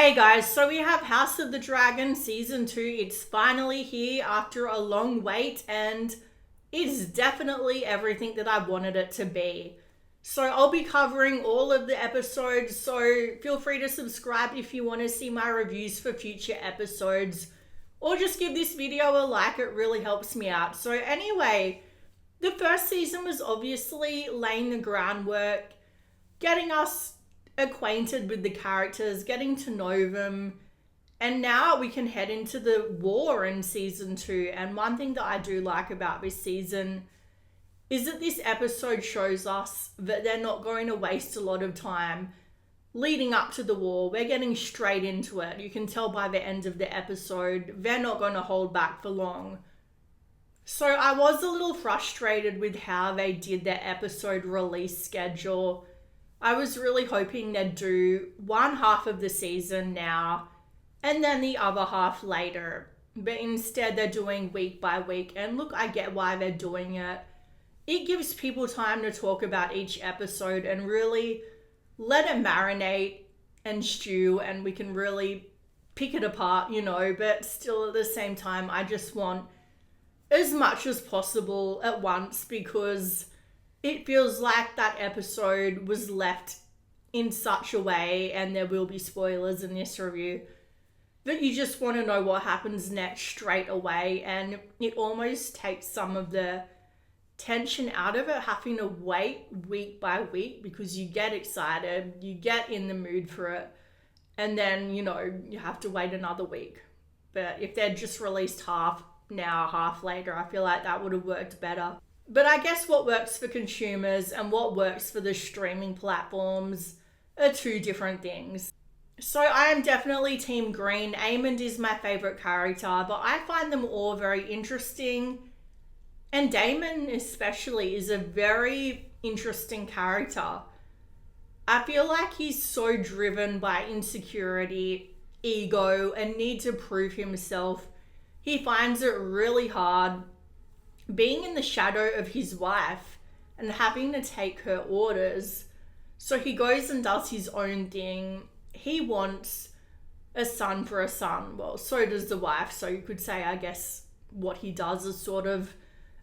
Hey guys, so we have House of the Dragon Season 2. It's finally here after a long wait and it's definitely everything that I wanted it to be. So I'll be covering all of the episodes, so feel free to subscribe if you want to see my reviews for future episodes. Or just give this video a like, it really helps me out. So anyway, the first season was obviously laying the groundwork, getting us acquainted with the characters, getting to know them, and now we can head into the war in season 2. And one thing that I do like about this season is that this episode shows us that they're not going to waste a lot of time leading up to the war. We're getting straight into it. You can tell by the end of the episode, they're not going to hold back for long. So I was a little frustrated with how they did their episode release schedule. I was really hoping they'd do one half of the season now and then the other half later. But instead they're doing week by week. And look, I get why they're doing it. It gives people time to talk about each episode and really let it marinate and stew, and we can really pick it apart, but still at the same time, I just want as much as possible at once, because it feels like that episode was left in such a way, and there will be spoilers in this review, that you just want to know what happens next straight away, and it almost takes some of the tension out of it, having to wait week by week, because you get excited, you get in the mood for it, and then, you have to wait another week. But if they'd just released half now, half later, I feel like that would have worked better. But I guess what works for consumers and what works for the streaming platforms are two different things. So I am definitely Team Green. Aemond is my favorite character, but I find them all very interesting. And Daemon especially is a very interesting character. I feel like he's so driven by insecurity, ego, and need to prove himself. He finds it really hard being in the shadow of his wife and having to take her orders. So he goes and does his own thing. He wants a son for a son. Well, so does the wife. So you could say, I guess, what he does is sort of,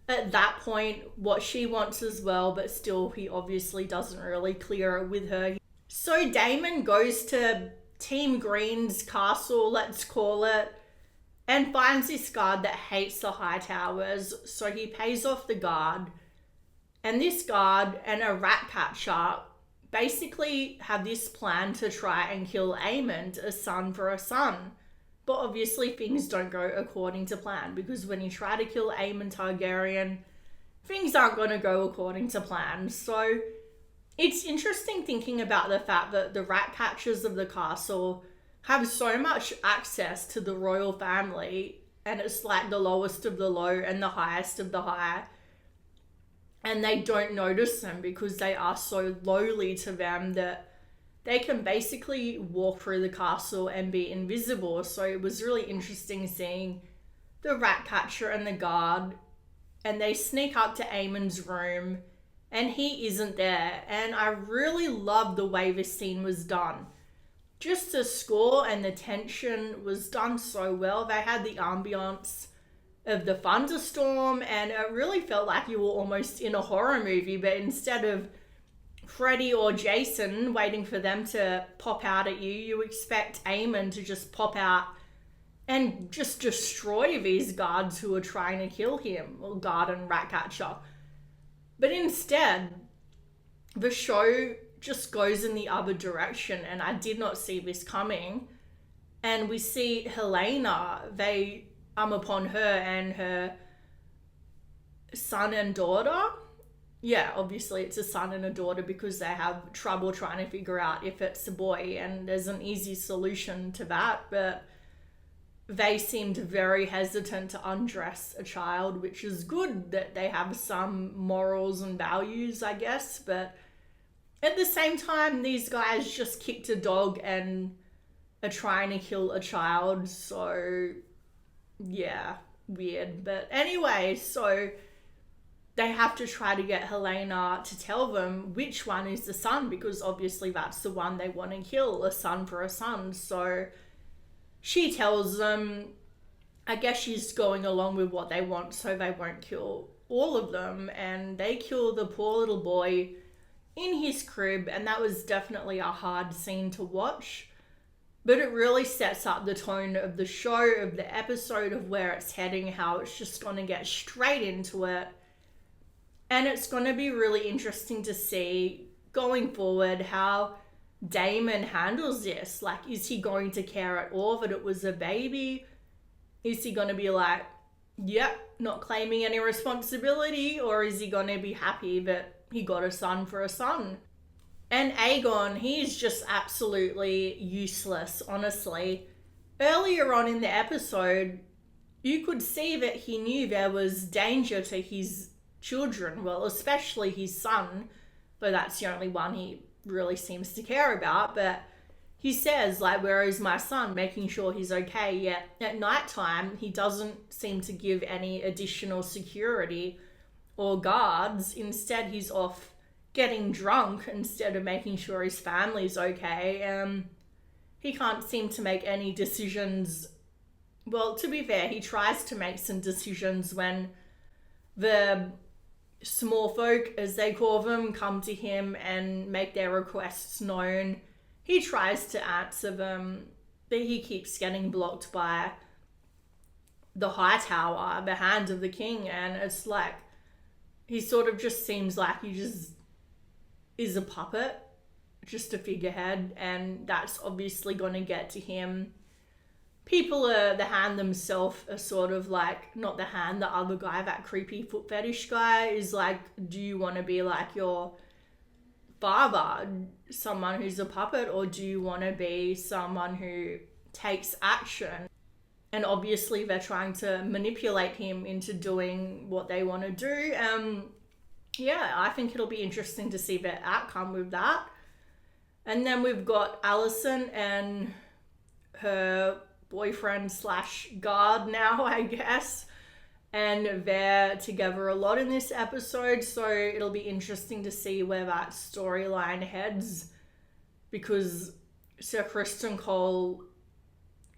at that point, what she wants as well, but still he obviously doesn't really clear it with her. So Daemon goes to Team Green's castle, let's call it, and finds this guard that hates the Hightowers, so he pays off the guard. And this guard and a rat catcher basically have this plan to try and kill Aemond, a son for a son. But obviously things don't go according to plan, because when you try to kill Aemond Targaryen, things aren't going to go according to plan. So it's interesting thinking about the fact that the rat catchers of the castle have so much access to the royal family, and it's like the lowest of the low and the highest of the high, and they don't notice them because they are so lowly to them that they can basically walk through the castle and be invisible. So it was really interesting seeing the rat catcher and the guard, and they sneak up to Aemond's room and he isn't there. And I really love the way this scene was done. Just the score and the tension was done so well. They had the ambience of the thunderstorm, and it really felt like you were almost in a horror movie, but instead of Freddy or Jason waiting for them to pop out at you, you expect Aemond to just pop out and just destroy these guards who are trying to kill him, or guard and ratcatcher. But instead, the show just goes in the other direction, and I did not see this coming. And we see Helena, they upon her and her son and daughter. Yeah, obviously it's a son and a daughter, because they have trouble trying to figure out if it's a boy, and there's an easy solution to that, but they seemed very hesitant to undress a child, which is good that they have some morals and values, I guess. But at the same time, these guys just kicked a dog and are trying to kill a child. So yeah, weird. But anyway, so they have to try to get Helena to tell them which one is the son, because obviously that's the one they want to kill, a son for a son. So she tells them, I guess she's going along with what they want so they won't kill all of them, and they kill the poor little boy in his crib, and that was definitely a hard scene to watch. But it really sets up the tone of the show, of the episode, of where it's heading, how it's just going to get straight into it. And it's going to be really interesting to see going forward how Damon handles this. Like, is he going to care at all that it was a baby? Is he going to be like, yep, not claiming any responsibility? Or is he going to be happy that he got a son for a son? And Aegon, he's just absolutely useless, honestly. Earlier on in the episode, you could see that he knew there was danger to his children, well, especially his son, but that's the only one he really seems to care about. But he says, like, where is my son? Making sure he's okay. Yet at nighttime, he doesn't seem to give any additional security or guards. Instead, he's off getting drunk instead of making sure his family's okay. He can't seem to make any decisions. Well, to be fair, he tries to make some decisions when the small folk, as they call them, come to him and make their requests known. He tries to answer them, but he keeps getting blocked by the High Tower, the Hand of the King, and it's like, he sort of just seems like he just is a puppet, just a figurehead, and that's obviously going to get to him. People the Hand themselves are sort of like, not the Hand, the other guy, that creepy foot fetish guy, is like, do you want to be like your father, someone who's a puppet, or do you want to be someone who takes action? And obviously they're trying to manipulate him into doing what they want to do. Yeah, I think it'll be interesting to see the outcome with that. And then we've got Alicent and her boyfriend slash guard now, I guess. And they're together a lot in this episode, so it'll be interesting to see where that storyline heads, because Sir Criston Cole,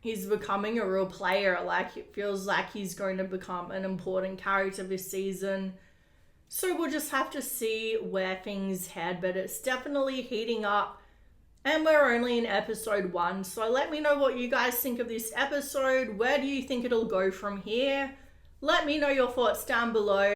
he's becoming a real player. Like, it feels like he's going to become an important character this season. So we'll just have to see where things head, but it's definitely heating up. And we're only in episode 1, so let me know what you guys think of this episode. Where do you think it'll go from here? Let me know your thoughts down below.